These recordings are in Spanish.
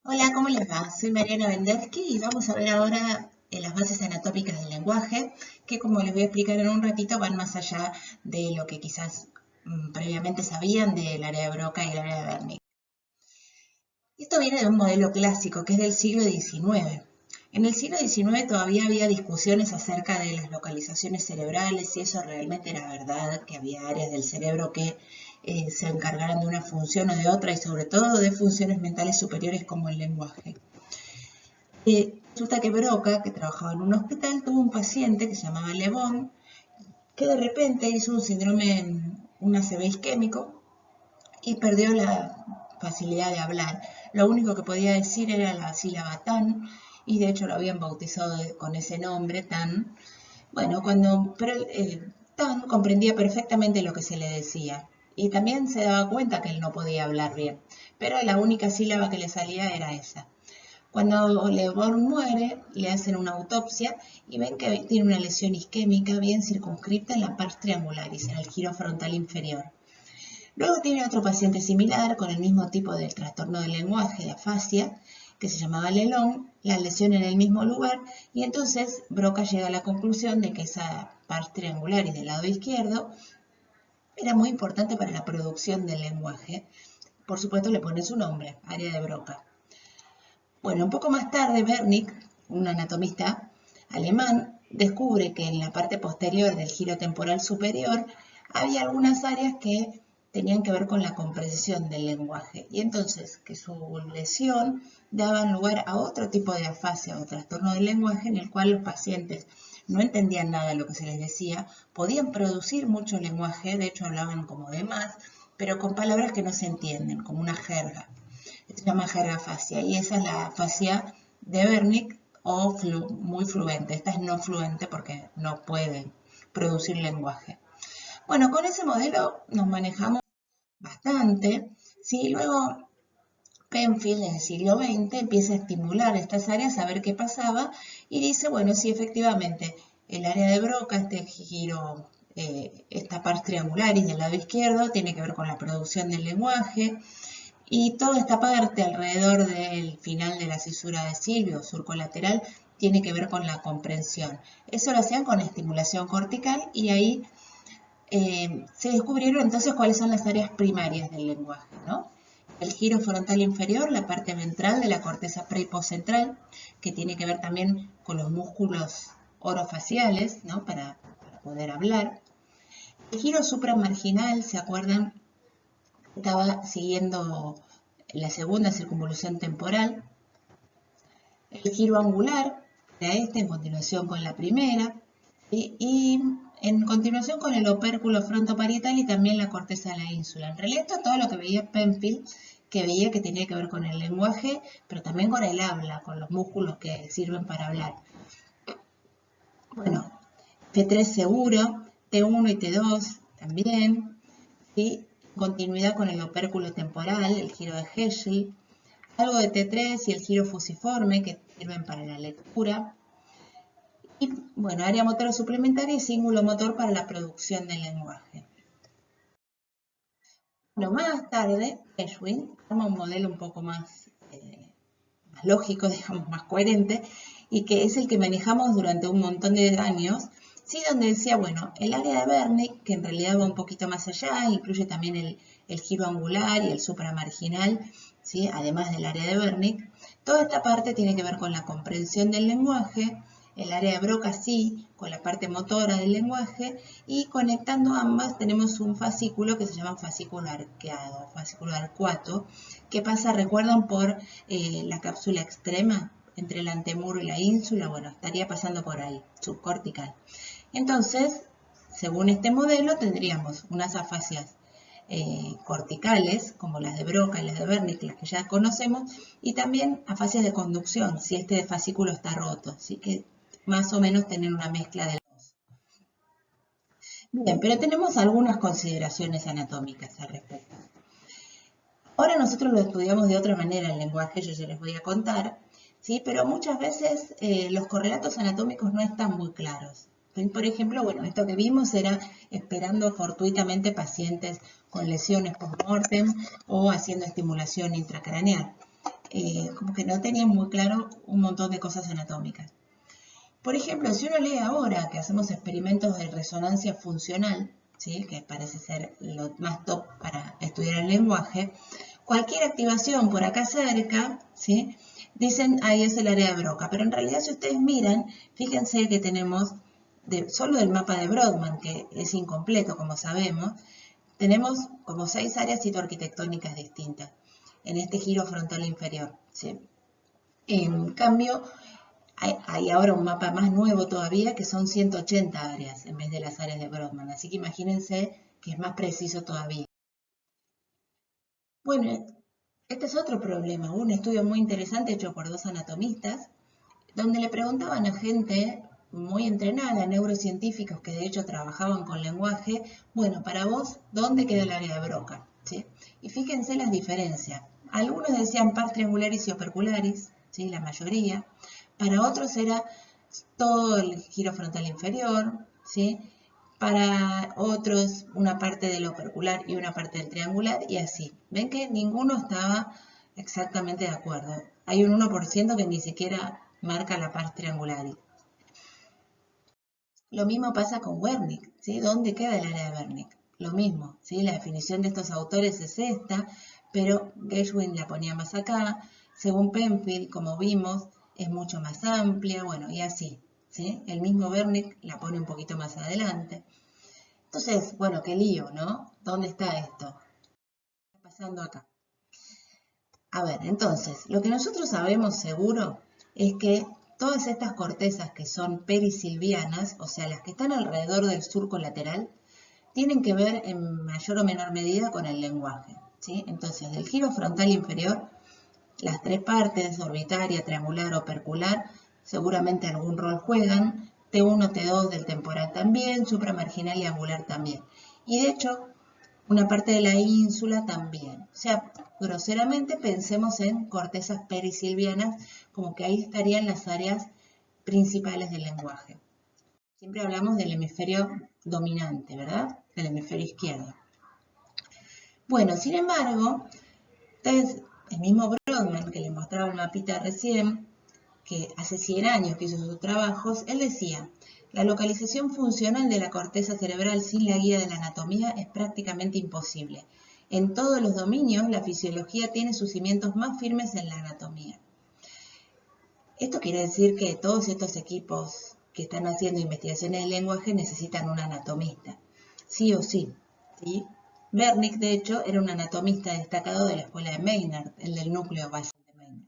Hola, ¿cómo les va? Soy Mariana Vendevsky y vamos a ver ahora las bases anatómicas del lenguaje, que como les voy a explicar en un ratito van más allá de lo que quizás previamente sabían del área de Broca y el área de Wernicke. Esto viene de un modelo clásico que es del siglo XIX. En el siglo XIX todavía había discusiones acerca de las localizaciones cerebrales, si eso realmente era verdad, que había áreas del cerebro que se encargaran de una función o de otra y sobre todo de funciones mentales superiores como el lenguaje. Resulta que Broca, que trabajaba en un hospital, tuvo un paciente que se llamaba Le Bon, que de repente hizo un síndrome, un ACV isquémico y perdió la facilidad de hablar. Lo único que podía decir era la sílaba tan, y de hecho lo habían bautizado con ese nombre, tan. Bueno, pero tan comprendía perfectamente lo que se le decía. Y también se daba cuenta que él no podía hablar bien, pero la única sílaba que le salía era esa. Cuando Le Bon muere, le hacen una autopsia y ven que tiene una lesión isquémica bien circunscripta en la pars triangularis, en el giro frontal inferior. Luego tiene otro paciente similar con el mismo tipo de trastorno del lenguaje, de afasia, que se llamaba Lelong, la lesión en el mismo lugar, y entonces Broca llega a la conclusión de que esa pars triangularis del lado izquierdo era muy importante para la producción del lenguaje. Por supuesto le pone su nombre, área de Broca. Bueno, un poco más tarde, Wernicke, un anatomista alemán, descubre que en la parte posterior del giro temporal superior había algunas áreas que tenían que ver con la comprensión del lenguaje y entonces que su lesión daba lugar a otro tipo de afasia o trastorno del lenguaje en el cual los pacientes no entendían nada de lo que se les decía, podían producir mucho lenguaje, de hecho hablaban como de más, pero con palabras que no se entienden, como una jerga. Se llama jergafasia y esa es la afasia de Wernicke o muy fluente. Esta es no fluente porque no puede producir lenguaje. Bueno, con ese modelo nos manejamos bastante. ¿Sí? Luego Penfield en el siglo XX empieza a estimular estas áreas a ver qué pasaba y dice, bueno, sí, efectivamente, el área de Broca, este giro, esta pars triangularis del lado izquierdo, tiene que ver con la producción del lenguaje. Y toda esta parte alrededor del final de la cisura de Silvio, surco lateral, tiene que ver con la comprensión. Eso lo hacían con estimulación cortical y ahí se descubrieron entonces cuáles son las áreas primarias del lenguaje, ¿no? El giro frontal inferior, la parte ventral de la corteza prehiposcentral, que tiene que ver también con los músculos orofaciales, ¿no? Para poder hablar. El giro supramarginal, ¿se acuerdan? Estaba siguiendo la segunda circunvolución temporal. El giro angular era este, en continuación con la primera, y en continuación con el opérculo frontoparietal y también la corteza de la ínsula. En realidad esto es todo lo que veía Penfield, que veía que tenía que ver con el lenguaje, pero también con el habla, con los músculos que sirven para hablar. Bueno, T3 seguro, T1 y T2 también, ¿sí? Continuidad con el opérculo temporal, el giro de Hershey, algo de T3 y el giro fusiforme que sirven para la lectura. Y bueno, área motora suplementaria y cíngulo motor para la producción del lenguaje. Bueno, más tarde, Eshwin toma un modelo un poco más lógico, digamos, más coherente, y que es el que manejamos durante un montón de años, ¿sí? Donde decía, bueno, el área de Wernicke, que en realidad va un poquito más allá, incluye también el giro angular y el supramarginal, ¿sí? Además del área de Wernicke, toda esta parte tiene que ver con la comprensión del lenguaje, el área de Broca sí, con la parte motora del lenguaje, y conectando ambas tenemos un fascículo que se llama fascículo arqueado, fascículo arcuato, que pasa, recuerdan, por la cápsula extrema entre el antemuro y la ínsula, bueno, estaría pasando por ahí, subcortical. Entonces, según este modelo, tendríamos unas afasias corticales, como las de Broca y las de Wernicke, las que ya conocemos, y también afasias de conducción, si este fascículo está roto, así que más o menos tener una mezcla de los dos. Bien, pero tenemos algunas consideraciones anatómicas al respecto. Ahora nosotros lo estudiamos de otra manera el lenguaje, yo ya les voy a contar, ¿sí? Pero muchas veces los correlatos anatómicos no están muy claros. Por ejemplo, bueno, esto que vimos era esperando fortuitamente pacientes con lesiones post-mortem o haciendo estimulación intracraneal. como que no tenían muy claro un montón de cosas anatómicas. Por ejemplo, si uno lee ahora que hacemos experimentos de resonancia funcional, ¿sí? Que parece ser lo más top para estudiar el lenguaje, cualquier activación por acá cerca, ¿sí? Dicen, ahí es el área de Broca, pero en realidad si ustedes miran, fíjense que tenemos, solo del mapa de Brodmann, que es incompleto como sabemos, tenemos como 6 áreas citoarquitectónicas distintas en este giro frontal inferior, ¿sí? En cambio, hay ahora un mapa más nuevo todavía que son 180 áreas en vez de las áreas de Brodmann, así que imagínense que es más preciso todavía. Bueno, este es otro problema, un estudio muy interesante hecho por 2 anatomistas, donde le preguntaban a gente muy entrenada, neurocientíficos que de hecho trabajaban con lenguaje, bueno, para vos, ¿dónde queda el área de Broca? ¿Sí? Y fíjense las diferencias. Algunos decían pars triangularis y opercularis, ¿sí? La mayoría. Para otros era todo el giro frontal inferior, ¿sí? Para otros una parte del opercular y una parte del triangular y así. Ven que ninguno estaba exactamente de acuerdo. Hay un 1% que ni siquiera marca la pars triangularis. Lo mismo pasa con Wernicke, ¿sí? ¿Dónde queda el área de Wernicke? Lo mismo, ¿sí? La definición de estos autores es esta, pero Geschwin la ponía más acá. Según Penfield, como vimos, es mucho más amplia, bueno, y así, ¿sí? El mismo Wernicke la pone un poquito más adelante. Entonces, bueno, qué lío, ¿no? ¿Dónde está esto? ¿Qué está pasando acá? A ver, entonces, lo que nosotros sabemos seguro es que todas estas cortezas que son perisilvianas, o sea, las que están alrededor del surco lateral, tienen que ver en mayor o menor medida con el lenguaje, ¿sí? Entonces, del giro frontal inferior, las 3 partes, orbitaria, triangular, opercular, seguramente algún rol juegan, T1, T2 del temporal también, supramarginal y angular también. Y de hecho, una parte de la ínsula también. O sea, groseramente pensemos en cortezas perisilvianas, como que ahí estarían las áreas principales del lenguaje. Siempre hablamos del hemisferio dominante, ¿verdad? Del hemisferio izquierdo. Bueno, sin embargo, entonces, el mismo Brodmann, que les mostraba el mapita recién, que hace 100 años que hizo sus trabajos, él decía, la localización funcional de la corteza cerebral sin la guía de la anatomía es prácticamente imposible. En todos los dominios, la fisiología tiene sus cimientos más firmes en la anatomía. Esto quiere decir que todos estos equipos que están haciendo investigaciones de lenguaje necesitan un anatomista, sí o sí, ¿sí? Wernicke, de hecho, era un anatomista destacado de la escuela de Maynard, el del núcleo basal de Maynard.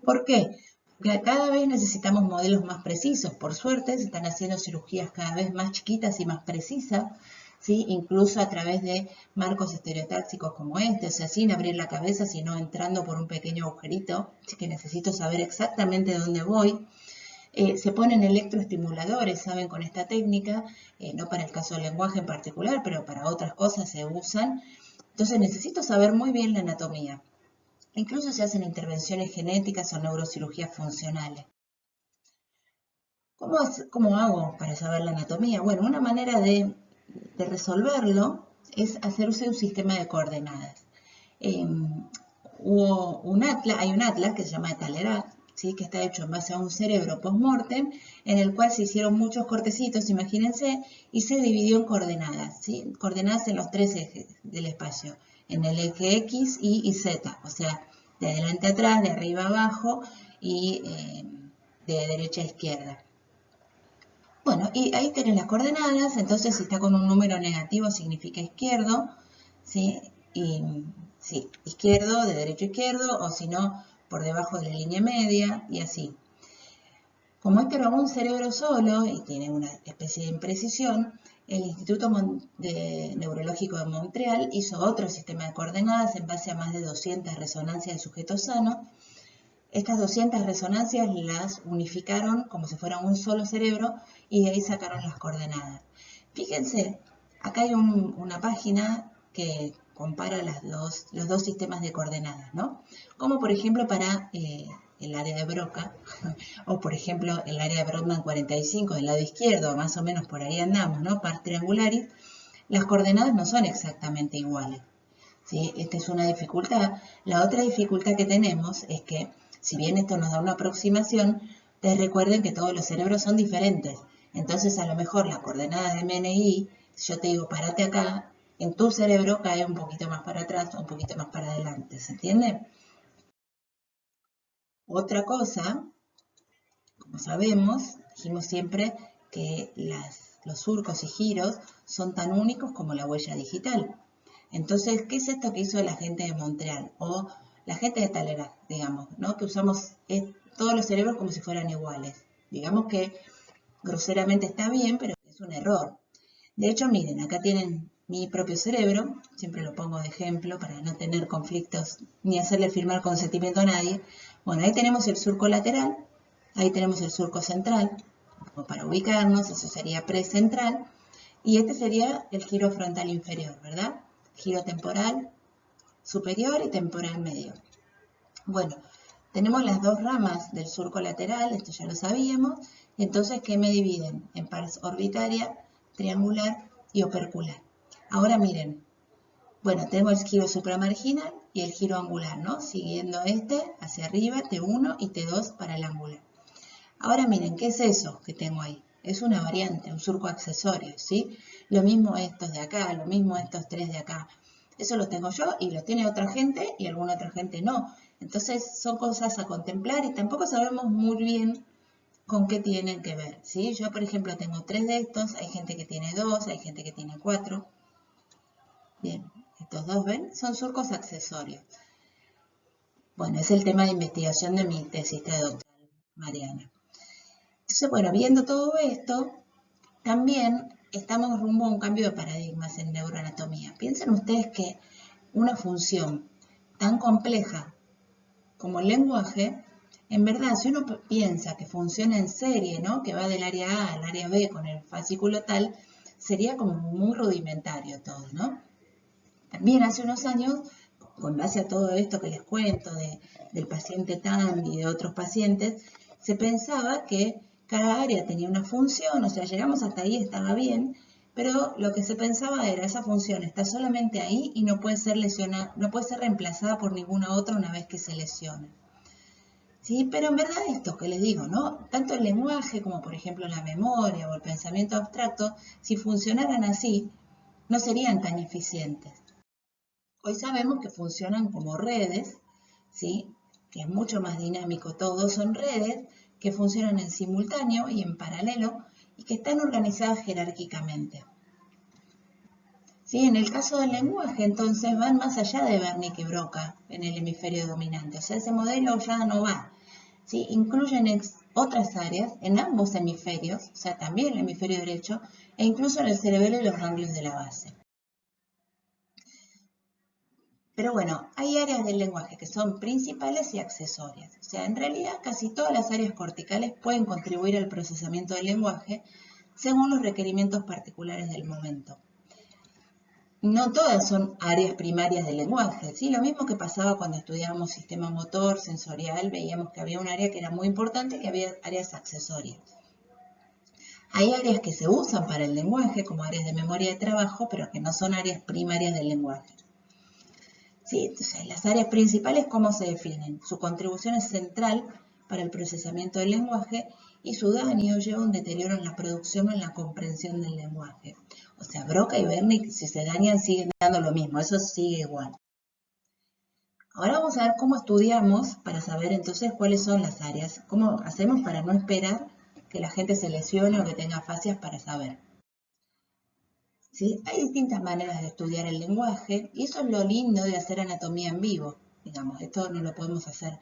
¿Por qué? Porque cada vez necesitamos modelos más precisos. Por suerte, se están haciendo cirugías cada vez más chiquitas y más precisas, ¿sí? Incluso a través de marcos estereotáxicos como este, o sea, sin abrir la cabeza, sino entrando por un pequeño agujerito, así que necesito saber exactamente dónde voy. Se ponen electroestimuladores, ¿saben? Con esta técnica, no para el caso del lenguaje en particular, pero para otras cosas se usan. Entonces necesito saber muy bien la anatomía. Incluso se hacen intervenciones genéticas o neurocirugías funcionales. ¿Cómo hago para saber la anatomía? Bueno, una manera de resolverlo es hacerse un sistema de coordenadas. Hay un atlas que se llama Talleyrand, ¿sí? Que está hecho en base a un cerebro post-mortem, en el cual se hicieron muchos cortecitos, imagínense, y se dividió en coordenadas, ¿sí? Coordenadas en los 3 ejes del espacio, en el eje X, Y Z, o sea, de adelante a atrás, de arriba a abajo y de derecha a izquierda. Bueno, y ahí tienen las coordenadas, entonces si está con un número negativo significa izquierdo, ¿sí? Y sí, izquierdo, de derecho a izquierdo, o si no, por debajo de la línea media, y así. Como este era un cerebro solo y tiene una especie de imprecisión, el Instituto Neurológico de Montreal hizo otro sistema de coordenadas en base a más de 200 resonancias de sujetos sanos. Estas 200 resonancias las unificaron como si fueran un solo cerebro y de ahí sacaron las coordenadas. Fíjense, acá hay una página que compara los dos sistemas de coordenadas, ¿no? Como por ejemplo para el área de Broca, o por ejemplo el área de Brodmann 45 del lado izquierdo, más o menos por ahí andamos, ¿no? Pars triangularis, las coordenadas no son exactamente iguales, ¿sí? Esta es una dificultad. La otra dificultad que tenemos es que, si bien esto nos da una aproximación, te recuerden que todos los cerebros son diferentes. Entonces, a lo mejor la coordenada de MNI, si yo te digo, párate acá, en tu cerebro cae un poquito más para atrás o un poquito más para adelante, ¿se entiende? Otra cosa, como sabemos, dijimos siempre que los surcos y giros son tan únicos como la huella digital. Entonces, ¿qué es esto que hizo la gente de Montreal? O la gente de Talleyrand, digamos, ¿no? Que usamos todos los cerebros como si fueran iguales. Digamos que groseramente está bien, pero es un error. De hecho, miren, acá tienen mi propio cerebro, siempre lo pongo de ejemplo para no tener conflictos ni hacerle firmar consentimiento a nadie. Bueno, ahí tenemos el surco lateral, ahí tenemos el surco central, como para ubicarnos, eso sería precentral, y este sería el giro frontal inferior, ¿verdad? Giro temporal superior y temporal medio. Bueno, tenemos las dos ramas del surco lateral, esto ya lo sabíamos, entonces, ¿qué me dividen? En pars orbitaria, triangular y opercular. Ahora miren, bueno, tengo el giro supramarginal y el giro angular, ¿no? Siguiendo este hacia arriba, T1 y T2 para el angular. Ahora miren, ¿qué es eso que tengo ahí? Es una variante, un surco accesorio, ¿sí? Lo mismo estos de acá, lo mismo estos tres de acá. Eso lo tengo yo y lo tiene otra gente y alguna otra gente no. Entonces son cosas a contemplar y tampoco sabemos muy bien con qué tienen que ver, ¿sí? Yo, por ejemplo, tengo tres de estos, hay gente que tiene dos, hay gente que tiene cuatro. Bien, estos dos, ¿ven? Son surcos accesorios. Bueno, es el tema de investigación de mi tesis de doctoral, Mariana. Entonces, bueno, viendo todo esto, también estamos rumbo a un cambio de paradigmas en neuroanatomía. Piensen ustedes que una función tan compleja como el lenguaje, en verdad, si uno piensa que funciona en serie, ¿no? Que va del área A al área B con el fascículo tal, sería como muy rudimentario todo, ¿no? También hace unos años, con base a todo esto que les cuento del paciente TAM y de otros pacientes, se pensaba que cada área tenía una función, o sea, llegamos hasta ahí, estaba bien, pero lo que se pensaba era esa función está solamente ahí y no puede ser lesionada, no puede ser reemplazada por ninguna otra una vez que se lesiona. Sí, pero en verdad esto que les digo, ¿no? Tanto el lenguaje como por ejemplo la memoria o el pensamiento abstracto, si funcionaran así, no serían tan eficientes. Hoy sabemos que funcionan como redes, ¿sí? Que es mucho más dinámico todo. Son redes que funcionan en simultáneo y en paralelo y que están organizadas jerárquicamente. ¿Sí? En el caso del lenguaje, entonces, van más allá de Wernicke y Broca en el hemisferio dominante. O sea, ese modelo ya no va. ¿Sí? Incluyen otras áreas en ambos hemisferios, o sea, también el hemisferio derecho, e incluso en el cerebelo y los ganglios de la base. Pero bueno, hay áreas del lenguaje que son principales y accesorias. O sea, en realidad casi todas las áreas corticales pueden contribuir al procesamiento del lenguaje según los requerimientos particulares del momento. No todas son áreas primarias del lenguaje, ¿sí? Lo mismo que pasaba cuando estudiábamos sistema motor, sensorial, veíamos que había un área que era muy importante y que había áreas accesorias. Hay áreas que se usan para el lenguaje como áreas de memoria de trabajo, pero que no son áreas primarias del lenguaje. ¿Sí? Entonces, las áreas principales, ¿cómo se definen? Su contribución es central para el procesamiento del lenguaje y su daño lleva a un deterioro en la producción o en la comprensión del lenguaje. O sea, Broca y Wernicke, si se dañan, siguen dando lo mismo, eso sigue igual. Ahora vamos a ver cómo estudiamos para saber entonces cuáles son las áreas, cómo hacemos para no esperar que la gente se lesione o que tenga fasias para saber. ¿Sí? Hay distintas maneras de estudiar el lenguaje y eso es lo lindo de hacer anatomía en vivo. Digamos, esto no lo podemos hacer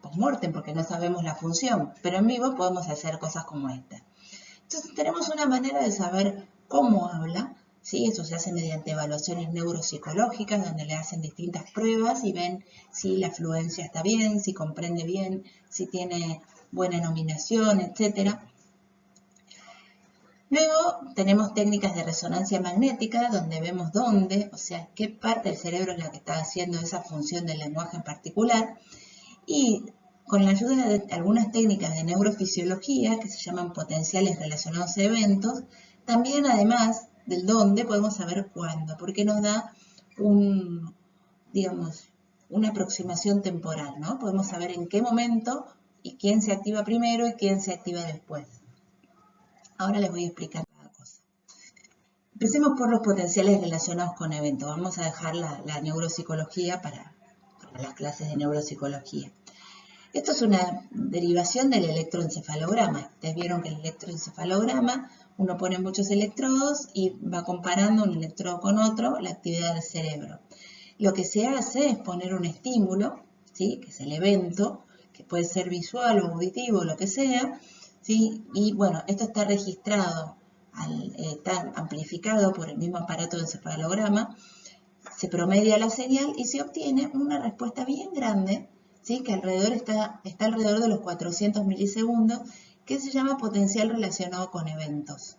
post-mortem porque no sabemos la función, pero en vivo podemos hacer cosas como esta. Entonces tenemos una manera de saber cómo habla, ¿sí? Eso se hace mediante evaluaciones neuropsicológicas donde le hacen distintas pruebas y ven si la fluencia está bien, si comprende bien, si tiene buena nominación, etcétera. Luego tenemos técnicas de resonancia magnética donde vemos dónde, o sea, qué parte del cerebro es la que está haciendo esa función del lenguaje en particular. Y con la ayuda de algunas técnicas de neurofisiología que se llaman potenciales relacionados a eventos, también además del dónde podemos saber cuándo, porque nos da digamos, una aproximación temporal, ¿no? Podemos saber en qué momento y quién se activa primero y quién se activa después. Ahora les voy a explicar cada cosa. Empecemos por los potenciales relacionados con eventos. Vamos a dejar la neuropsicología para las clases de neuropsicología. Esto es una derivación del electroencefalograma. Ustedes vieron que el electroencefalograma, uno pone muchos electrodos y va comparando un electrodo con otro la actividad del cerebro. Lo que se hace es poner un estímulo, ¿sí? Que es el evento, que puede ser visual o auditivo, lo que sea, ¿sí? Y bueno, esto está registrado, está amplificado por el mismo aparato de encefalograma, se promedia la señal y se obtiene una respuesta bien grande, ¿sí? Que está alrededor de los 400 milisegundos, que se llama potencial relacionado con eventos.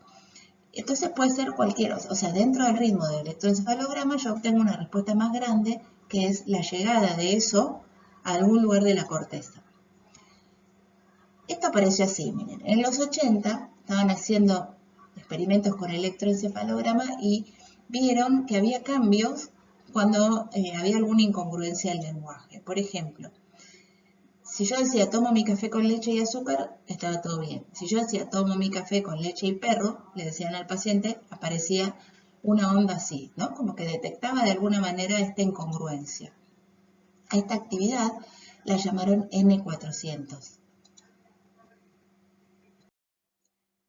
Entonces puede ser cualquiera, o sea, dentro del ritmo del electroencefalograma yo obtengo una respuesta más grande, que es la llegada de eso a algún lugar de la corteza. Esto apareció así, miren, en los 80 estaban haciendo experimentos con electroencefalograma y vieron que había cambios cuando había alguna incongruencia del lenguaje. Por ejemplo, si yo decía tomo mi café con leche y azúcar, estaba todo bien. Si yo decía tomo mi café con leche y perro, le decían al paciente, aparecía una onda así, ¿no? Como que detectaba de alguna manera esta incongruencia. A esta actividad la llamaron N400.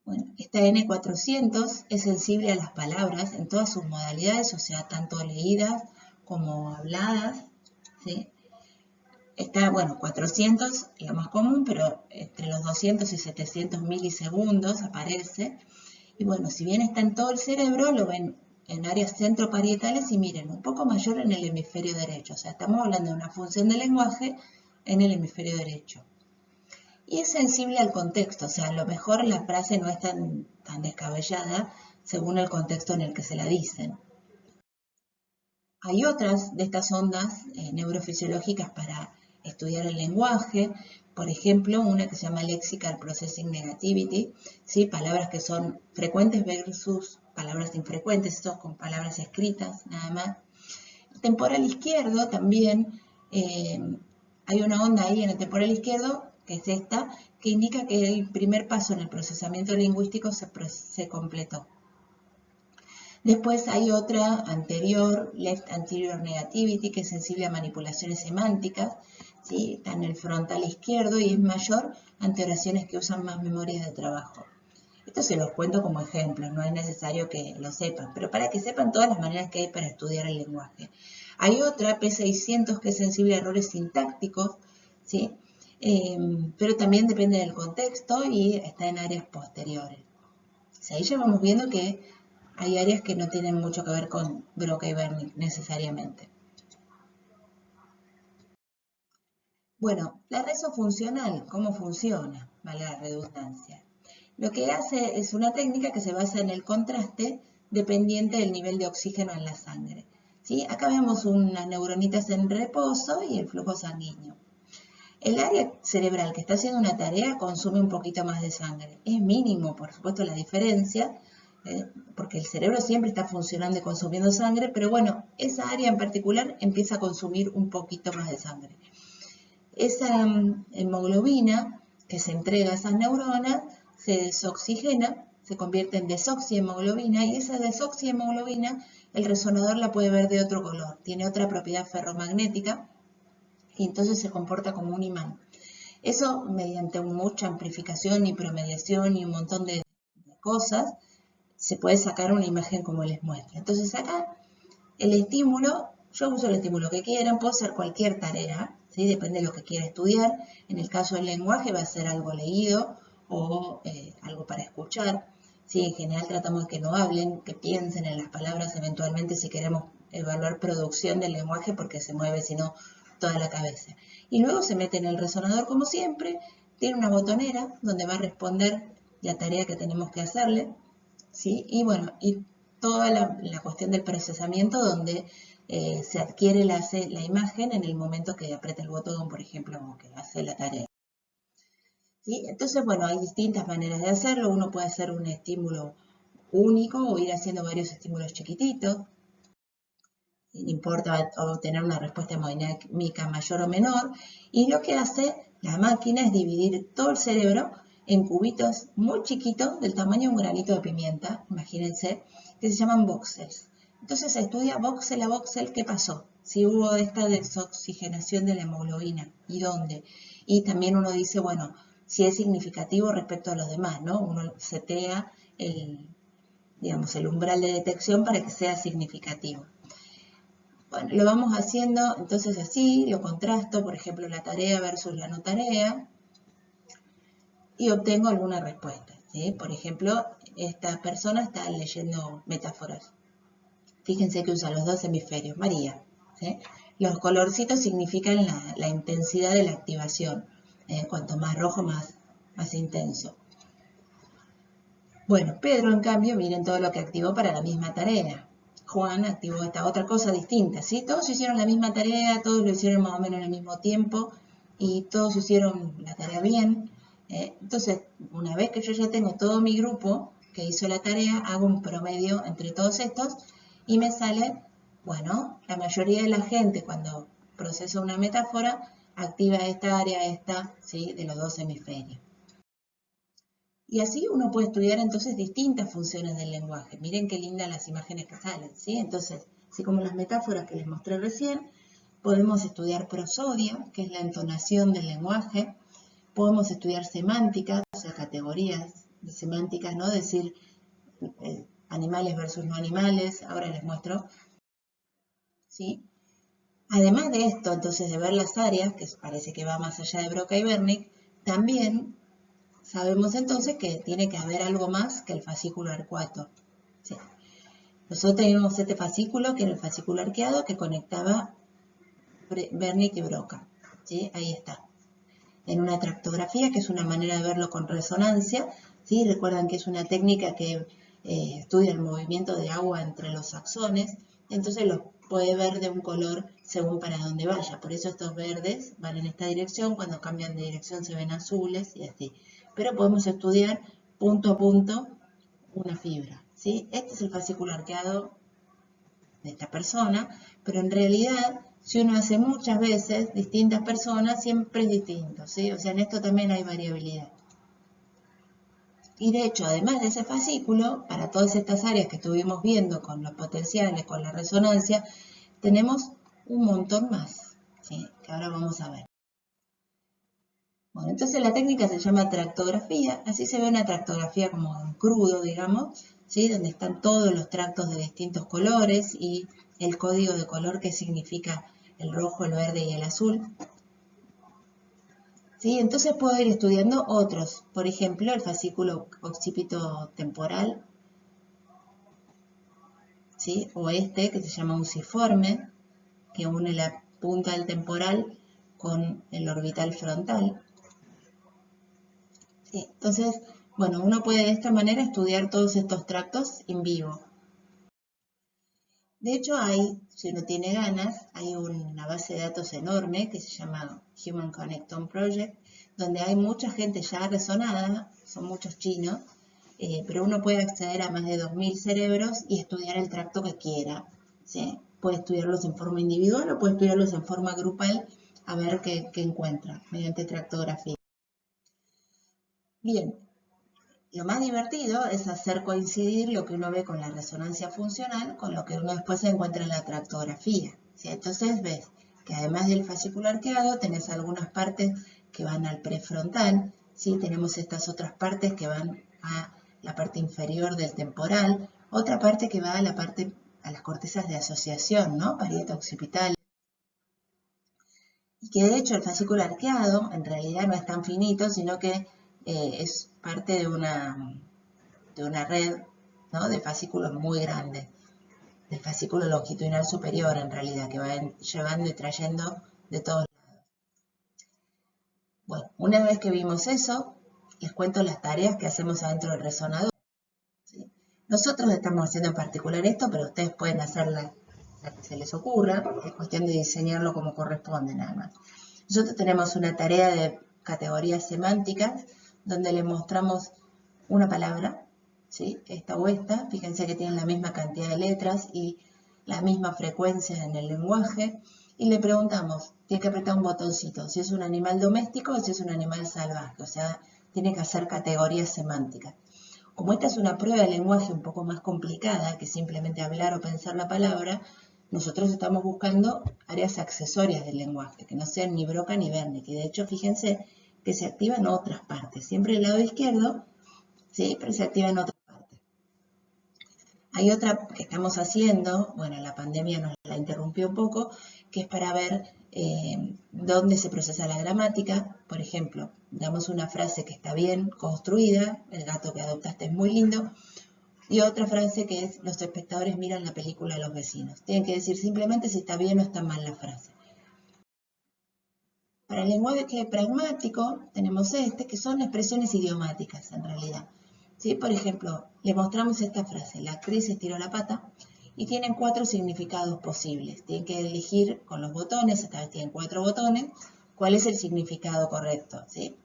Bueno, esta N400 es sensible a las palabras en todas sus modalidades, o sea, tanto leídas como habladas, ¿sí? Está, bueno, 400, la más común, pero entre los 200 y 700 milisegundos aparece. Y bueno, si bien está en todo el cerebro, lo ven en áreas centroparietales y miren, un poco mayor en el hemisferio derecho. O sea, estamos hablando de una función del lenguaje en el hemisferio derecho. Y es sensible al contexto, o sea, a lo mejor la frase no es tan descabellada según el contexto en el que se la dicen. Hay otras de estas ondas neurofisiológicas para estudiar el lenguaje, por ejemplo, una que se llama Lexical Processing Negativity, ¿sí? Palabras que son frecuentes versus palabras infrecuentes, esto con palabras escritas nada más. Temporal izquierdo también, hay una onda ahí en el temporal izquierdo, que es esta, que indica que el primer paso en el procesamiento lingüístico se completó. Después hay otra anterior, Left Anterior Negativity, que es sensible a manipulaciones semánticas, ¿sí? Está en el frontal izquierdo y es mayor ante oraciones que usan más memorias de trabajo. Esto se los cuento como ejemplo, no es necesario que lo sepan, pero para que sepan todas las maneras que hay para estudiar el lenguaje. Hay otra, P600, que es sensible a errores sintácticos, ¿sí? Pero también depende del contexto y está en áreas posteriores. O sea, ahí ya vamos viendo que hay áreas que no tienen mucho que ver con Broca y Wernicke necesariamente. Bueno, la reso funcional, ¿cómo funciona? Vale la redundancia. Lo que hace es una técnica que se basa en el contraste dependiente del nivel de oxígeno en la sangre. ¿Sí? Acá vemos unas neuronitas en reposo y el flujo sanguíneo. El área cerebral que está haciendo una tarea consume un poquito más de sangre. Es mínimo, por supuesto, la diferencia, porque el cerebro siempre está funcionando y consumiendo sangre, pero bueno, esa área en particular empieza a consumir un poquito más de sangre. Esa hemoglobina que se entrega a esas neuronas se desoxigena, se convierte en desoxihemoglobina y esa desoxihemoglobina el resonador la puede ver de otro color, tiene otra propiedad ferromagnética y entonces se comporta como un imán. Eso mediante mucha amplificación y promediación y un montón de cosas se puede sacar una imagen como les muestro. Entonces acá el estímulo, yo uso el estímulo que quieran, puedo hacer cualquier tarea, ¿sí? Depende de lo que quiera estudiar. En el caso del lenguaje va a ser algo leído o algo para escuchar. ¿Sí? En general tratamos de que no hablen, que piensen en las palabras eventualmente si queremos evaluar producción del lenguaje porque se mueve sino toda la cabeza. Y luego se mete en el resonador como siempre, tiene una botonera donde va a responder la tarea que tenemos que hacerle, ¿sí? Y bueno, y toda la cuestión del procesamiento donde se adquiere la imagen en el momento que aprieta el botón, por ejemplo, o que hace la tarea. ¿Sí? Entonces, bueno, hay distintas maneras de hacerlo. Uno puede hacer un estímulo único o ir haciendo varios estímulos chiquititos. no importa obtener una respuesta hemodinámica mayor o menor, y lo que hace la máquina es dividir todo el cerebro en cubitos muy chiquitos del tamaño de un granito de pimienta, imagínense, que se llaman voxels. Entonces se estudia voxel a voxel qué pasó, si hubo esta desoxigenación de la hemoglobina y dónde. Y también uno dice, bueno, si es significativo respecto a los demás, ¿no? Uno setea el umbral de detección para que sea significativo. Bueno, lo vamos haciendo entonces así, lo contrasto, por ejemplo, la tarea versus la no tarea, y obtengo alguna respuesta, ¿sí? Por ejemplo, esta persona está leyendo metáforas. Fíjense que usa los dos hemisferios, María, ¿sí? Los colorcitos significan la intensidad de la activación. Cuanto más rojo, más intenso. Bueno, Pedro, en cambio, miren todo lo que activó para la misma tarea. Juan activó esta otra cosa distinta, ¿sí? Todos hicieron la misma tarea, todos lo hicieron más o menos en el mismo tiempo y todos hicieron la tarea bien. Entonces, una vez que yo ya tengo todo mi grupo que hizo la tarea, hago un promedio entre todos estos y me sale, bueno, la mayoría de la gente cuando procesa una metáfora activa esta área, ¿sí? De los dos hemisferios. Y así uno puede estudiar entonces distintas funciones del lenguaje. Miren qué lindas las imágenes que salen, ¿sí? Entonces, así como las metáforas que les mostré recién, podemos estudiar prosodia, que es la entonación del lenguaje. Podemos estudiar semántica, o sea, categorías de semánticas, ¿no? Decir animales versus no animales. Ahora les muestro, ¿sí? Además de esto, entonces, de ver las áreas, que parece que va más allá de Broca y Wernicke, también sabemos entonces que tiene que haber algo más que el fascículo arcuato. ¿Sí? Nosotros teníamos este fascículo, que era el fascículo arqueado, que conectaba Wernicke y Broca. ¿Sí? Ahí está. En una tractografía, que es una manera de verlo con resonancia. ¿Sí? Recuerdan que es una técnica que estudia el movimiento de agua entre los axones. Entonces los puede ver de un color según para dónde vaya. Por eso estos verdes van en esta dirección, cuando cambian de dirección se ven azules y así. Pero podemos estudiar punto a punto una fibra, ¿sí? Este es el fascículo arqueado de esta persona, pero en realidad, si uno hace muchas veces distintas personas, siempre es distinto, ¿sí? O sea, en esto también hay variabilidad. Y de hecho, además de ese fascículo, para todas estas áreas que estuvimos viendo con los potenciales, con la resonancia, tenemos un montón más, ¿sí? Que ahora vamos a ver. Bueno, entonces la técnica se llama tractografía, así se ve una tractografía como en crudo, digamos, ¿sí? Donde están todos los tractos de distintos colores y el código de color que significa el rojo, el verde y el azul. ¿Sí? Entonces puedo ir estudiando otros, por ejemplo, el fascículo occipito temporal, ¿sí? O este que se llama usiforme, que une la punta del temporal con el orbital frontal. ¿Sí? Entonces, bueno, uno puede de esta manera estudiar todos estos tractos en vivo. De hecho, si uno tiene ganas, hay una base de datos enorme que se llama Human Connectome Project, donde hay mucha gente ya resonada, son muchos chinos, pero uno puede acceder a más de 2000 cerebros y estudiar el tracto que quiera, ¿sí? Puede estudiarlos en forma individual o puede estudiarlos en forma grupal a ver qué encuentra mediante tractografía. Bien, lo más divertido es hacer coincidir lo que uno ve con la resonancia funcional con lo que uno después encuentra en la tractografía, ¿sí? Entonces ves que además del fascículo arqueado tenés algunas partes que van al prefrontal, ¿sí? Tenemos estas otras partes que van a la parte inferior del temporal, otra parte que va a las cortezas de asociación, ¿no? Parieto occipital. Y que de hecho el fascículo arqueado en realidad no es tan finito, sino que es parte de una red, ¿no? De fascículos muy grandes, del fascículo longitudinal superior en realidad, que va llevando y trayendo de todos lados. Bueno, una vez que vimos eso, les cuento las tareas que hacemos adentro del resonador, ¿sí? Nosotros estamos haciendo en particular esto, pero ustedes pueden hacer la que se les ocurra, es cuestión de diseñarlo como corresponde nada más. Nosotros tenemos una tarea de categorías semánticas, donde le mostramos una palabra, ¿sí? Esta o esta, fíjense que tienen la misma cantidad de letras y la misma frecuencia en el lenguaje y le preguntamos, tiene que apretar un botoncito, si es un animal doméstico o si es un animal salvaje, o sea, tiene que hacer categorías semánticas. Como esta es una prueba de lenguaje un poco más complicada que simplemente hablar o pensar la palabra, nosotros estamos buscando áreas accesorias del lenguaje, que no sean ni Broca ni Wernicke. Y de hecho, fíjense que se activan otras partes. Siempre el lado izquierdo, ¿sí? Pero se activan otras partes. Hay otra que estamos haciendo, bueno, la pandemia nos la interrumpió un poco, que es para ver dónde se procesa la gramática. Por ejemplo, damos una frase que está bien construida, el gato que adoptaste es muy lindo, y otra frase que es, los espectadores miran la película de los vecinos. Tienen que decir simplemente si está bien o está mal la frase. Para el lenguaje pragmático tenemos que son expresiones idiomáticas en realidad. ¿Sí? Por ejemplo, le mostramos esta frase, la actriz estiró la pata, y tienen 4 significados posibles. Tienen que elegir con los botones, esta vez tienen 4 botones, cuál es el significado correcto. ¿Sí?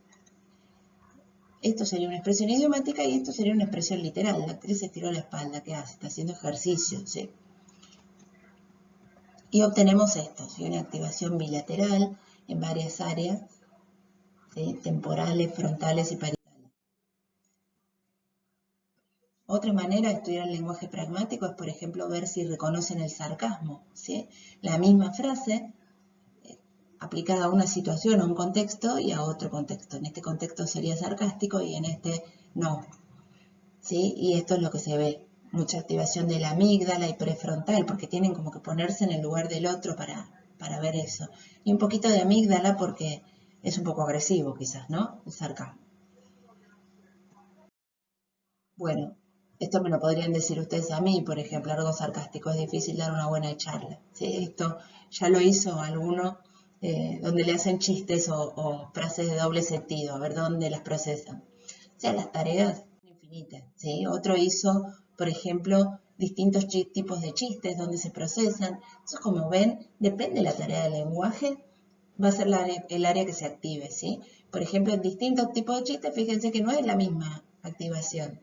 Esto sería una expresión idiomática y esto sería una expresión literal. La actriz estiró la espalda, ¿qué hace? Está haciendo ejercicio, ¿sí? Y obtenemos esto, ¿sí? Una activación bilateral en varias áreas, ¿sí? Temporales, frontales y parietales. Otra manera de estudiar el lenguaje pragmático es, por ejemplo, ver si reconocen el sarcasmo, ¿sí? La misma frase aplicada a una situación, a un contexto y a otro contexto. En este contexto sería sarcástico y en este no, ¿sí? Y esto es lo que se ve. Mucha activación de la amígdala y prefrontal, porque tienen como que ponerse en el lugar del otro para ver eso. Y un poquito de amígdala porque es un poco agresivo quizás, ¿no? El sarcasmo. Bueno, esto me lo podrían decir ustedes a mí, por ejemplo, algo sarcástico, es difícil dar una buena charla. ¿Sí? Esto ya lo hizo alguno donde le hacen chistes o frases de doble sentido, a ver dónde las procesan. O sea, las tareas son infinitas. ¿Sí? Otro hizo, por ejemplo, distintos tipos de chistes donde se procesan. Entonces, como ven, depende de la tarea del lenguaje, va a ser el área que se active, ¿sí? Por ejemplo, en distintos tipos de chistes, fíjense que no es la misma activación,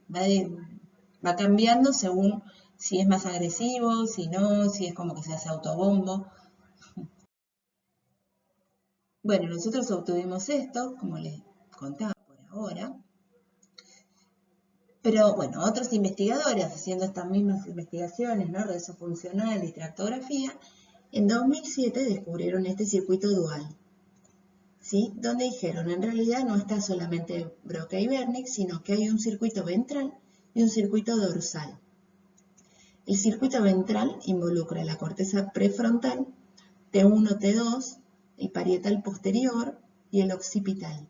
va cambiando según si es más agresivo, si no, si es como que se hace autobombo. Bueno, nosotros obtuvimos esto, como les contaba por ahora, pero bueno, otros investigadores haciendo estas mismas investigaciones, ¿no? Rezo funcional y tractografía, en 2007 descubrieron este circuito dual, ¿sí? Donde dijeron, en realidad no está solamente Broca y Wernicke, sino que hay un circuito ventral y un circuito dorsal. El circuito ventral involucra la corteza prefrontal, T1, T2, el parietal posterior y el occipital.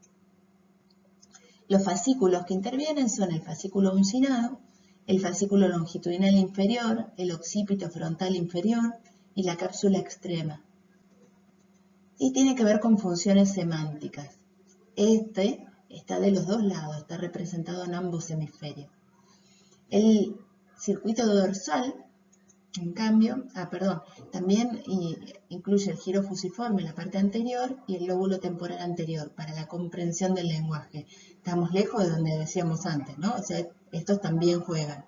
Los fascículos que intervienen son el fascículo uncinado, el fascículo longitudinal inferior, el occipito frontal inferior y la cápsula extrema. Y tiene que ver con funciones semánticas. Este está de los dos lados, está representado en ambos hemisferios. El circuito dorsal, en cambio, también incluye el giro fusiforme en la parte anterior y el lóbulo temporal anterior para la comprensión del lenguaje. Estamos lejos de donde decíamos antes, ¿no? O sea, estos también juegan.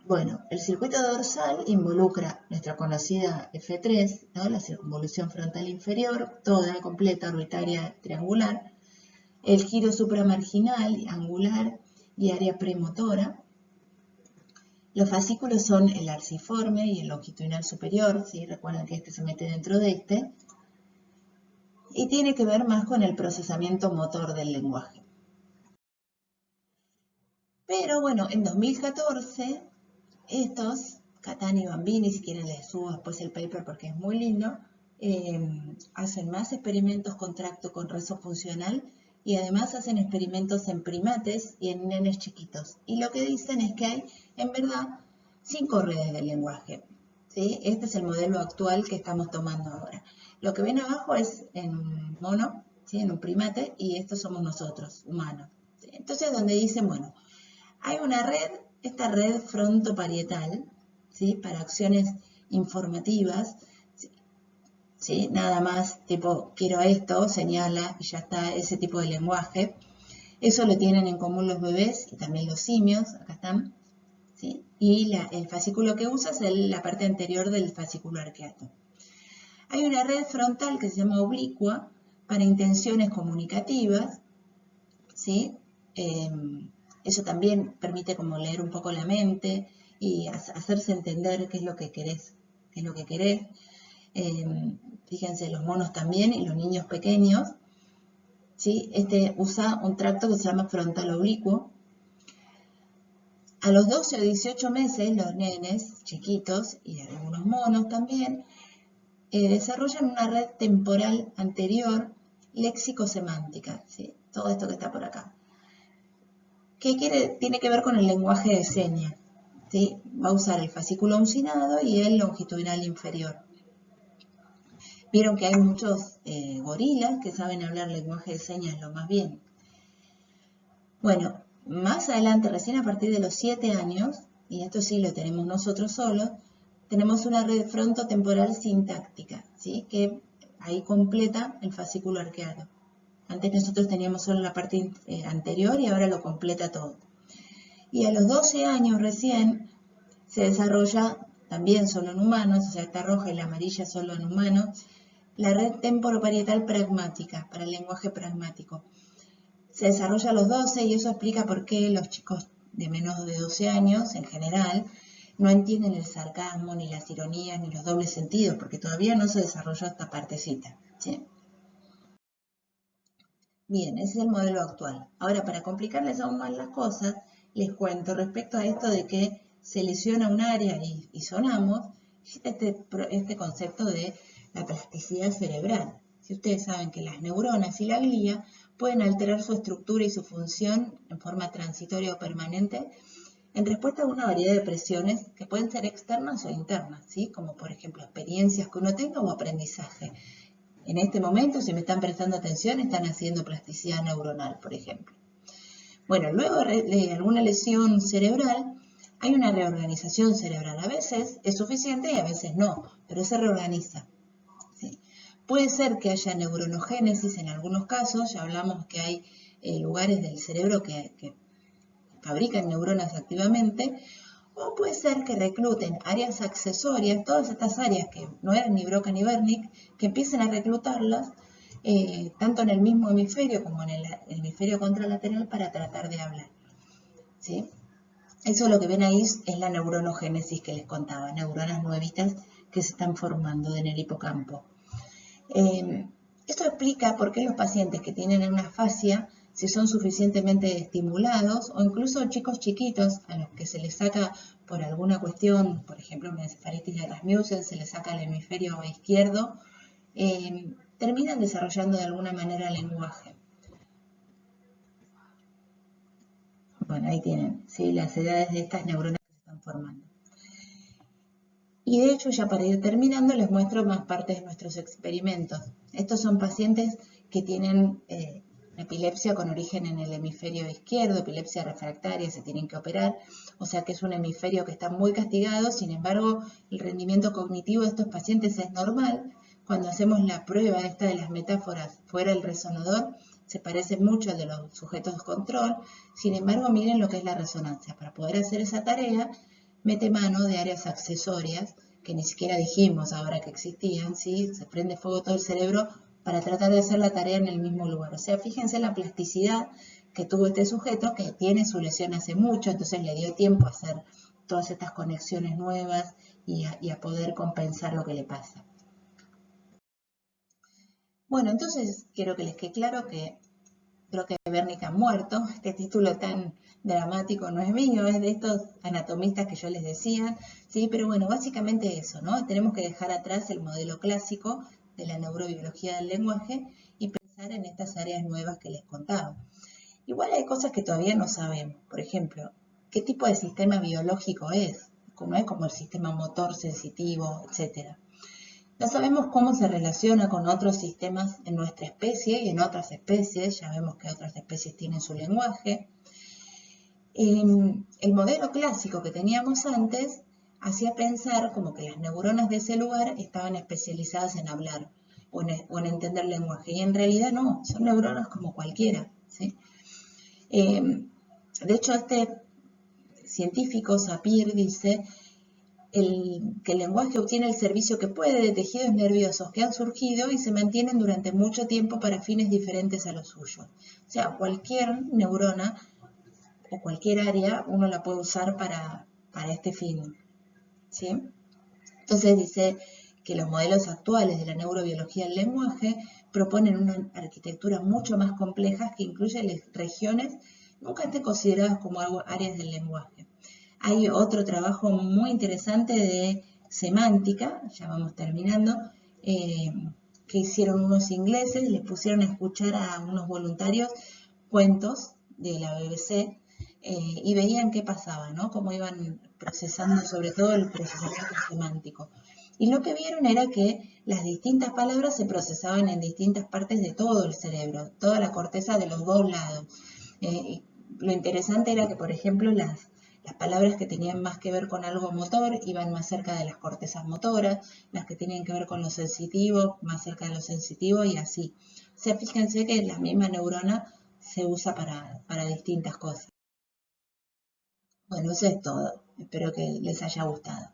Bueno, el circuito dorsal involucra nuestra conocida F3, ¿no? La circunvolución frontal inferior, toda completa, orbitaria, triangular, el giro supramarginal, angular y área premotora. Los fascículos son el arciforme y el longitudinal superior, ¿sí? Recuerden que este se mete dentro de este, y tiene que ver más con el procesamiento motor del lenguaje. Pero bueno, en 2014, estos, Catani y Bambini, si quieren les subo después el paper porque es muy lindo, hacen más experimentos con tracto con rezo funcional y además hacen experimentos en primates y en nenes chiquitos. Y lo que dicen es que hay, en verdad, 5 redes del lenguaje. ¿Sí? Este es el modelo actual que estamos tomando ahora. Lo que ven abajo es en un mono, ¿sí? En un primate, y estos somos nosotros, humanos. ¿Sí? Entonces, donde dicen, bueno, hay una red, esta red frontoparietal, ¿sí? Para acciones informativas, ¿sí? Nada más, tipo, quiero esto, señala, y ya está, ese tipo de lenguaje. Eso lo tienen en común los bebés y también los simios, acá están, ¿sí? y el fascículo que usa es la parte anterior del fascículo arqueato. Hay una red frontal que se llama oblicua para intenciones comunicativas, ¿sí? Eso también permite como leer un poco la mente y hacerse entender qué es lo que querés, qué es lo que querés. Fíjense, los monos también y los niños pequeños, ¿sí? Usa un tracto que se llama frontal oblicuo. A los 12 o 18 meses, los nenes chiquitos y algunos monos también desarrollan una red temporal anterior léxico-semántica, ¿sí? Todo esto que está por acá. Tiene que ver con el lenguaje de señas, ¿sí? Va a usar el fascículo uncinado y el longitudinal inferior. Vieron que hay muchos gorilas que saben hablar lenguaje de señas lo más bien. Bueno, más adelante, recién a partir de los 7 años, y esto sí lo tenemos nosotros solos, tenemos una red frontotemporal sintáctica, ¿sí? Que ahí completa el fascículo arqueado. Antes nosotros teníamos solo la parte anterior y ahora lo completa todo. Y a los 12 años recién se desarrolla, también solo en humanos, o sea, esta roja y la amarilla solo en humanos, la red temporoparietal pragmática, para el lenguaje pragmático. Se desarrolla a los 12 y eso explica por qué los chicos de menos de 12 años, en general, no entienden el sarcasmo, ni las ironías, ni los dobles sentidos, porque todavía no se desarrolló esta partecita, ¿sí? Bien, ese es el modelo actual. Ahora, para complicarles aún más las cosas, les cuento respecto a esto de que se lesiona un área y sonamos, este concepto de la plasticidad cerebral. Si ustedes saben que las neuronas y la glía pueden alterar su estructura y su función en forma transitoria o permanente en respuesta a una variedad de presiones que pueden ser externas o internas, ¿sí? Como por ejemplo experiencias que uno tenga o aprendizaje. En este momento, si me están prestando atención, están haciendo plasticidad neuronal, por ejemplo. Bueno, luego de alguna lesión cerebral, hay una reorganización cerebral. A veces es suficiente y a veces no, pero se reorganiza, ¿sí? Puede ser que haya neuronogénesis en algunos casos, ya hablamos que hay lugares del cerebro que fabrican neuronas activamente, o puede ser que recluten áreas accesorias, todas estas áreas que no eran ni Broca ni Wernicke, que empiecen a reclutarlas tanto en el mismo hemisferio como en el hemisferio contralateral para tratar de hablar, ¿sí? Eso lo que ven ahí es la neuronogénesis que les contaba, neuronas nuevitas que se están formando en el hipocampo. Esto explica por qué los pacientes que tienen una afasia, si son suficientemente estimulados, o incluso chicos chiquitos a los que se les saca por alguna cuestión, por ejemplo una encefalitis de Rasmussen, se les saca el hemisferio izquierdo, terminan desarrollando de alguna manera lenguaje. Bueno, ahí tienen, ¿sí? Las edades de estas neuronas que se están formando. Y de hecho, ya para ir terminando, les muestro más partes de nuestros experimentos. Estos son pacientes que tienen epilepsia con origen en el hemisferio izquierdo, epilepsia refractaria, se tienen que operar, o sea que es un hemisferio que está muy castigado. Sin embargo, el rendimiento cognitivo de estos pacientes es normal. Cuando hacemos la prueba esta de las metáforas fuera del resonador, se parece mucho al de los sujetos de control. Sin embargo, miren lo que es la resonancia. Para poder hacer esa tarea, mete mano de áreas accesorias que ni siquiera dijimos ahora que existían, ¿sí? Se prende fuego todo el cerebro para tratar de hacer la tarea en el mismo lugar. O sea, fíjense la plasticidad que tuvo este sujeto, que tiene su lesión hace mucho, entonces le dio tiempo a hacer todas estas conexiones nuevas y a poder compensar lo que le pasa. Bueno, entonces quiero que les quede claro que creo que Wernicke ha muerto. Este título tan dramático no es mío, es de estos anatomistas que yo les decía, ¿sí? Pero bueno, básicamente eso, ¿no? Tenemos que dejar atrás el modelo clásico de la neurobiología del lenguaje y pensar en estas áreas nuevas que les contaba. Igual hay cosas que todavía no sabemos. Por ejemplo, ¿qué tipo de sistema biológico es? No es como el sistema motor sensitivo, etcétera. No sabemos cómo se relaciona con otros sistemas en nuestra especie y en otras especies. Ya vemos que otras especies tienen su lenguaje. El modelo clásico que teníamos antes hacía pensar como que las neuronas de ese lugar estaban especializadas en hablar o en entender el lenguaje. Y en realidad no, son neuronas como cualquiera, ¿sí? De hecho, científico, Sapir, dice que el lenguaje obtiene el servicio que puede de tejidos nerviosos que han surgido y se mantienen durante mucho tiempo para fines diferentes a los suyos. O sea, cualquier neurona o cualquier área uno la puede usar para este fin, ¿sí? Entonces dice que los modelos actuales de la neurobiología del lenguaje proponen una arquitectura mucho más compleja que incluye regiones nunca antes consideradas como áreas del lenguaje. Hay otro trabajo muy interesante de semántica, ya vamos terminando, que hicieron unos ingleses, les pusieron a escuchar a unos voluntarios cuentos de la BBC y veían qué pasaba, ¿no? Cómo iban procesando, sobre todo el procesamiento semántico. Y lo que vieron era que las distintas palabras se procesaban en distintas partes de todo el cerebro, toda la corteza de los dos lados. Lo interesante era que, por ejemplo, las palabras que tenían más que ver con algo motor iban más cerca de las cortezas motoras, las que tenían que ver con lo sensitivo, más cerca de lo sensitivo y así. O sea, fíjense que la misma neurona se usa para distintas cosas. Bueno, eso es todo. Espero que les haya gustado.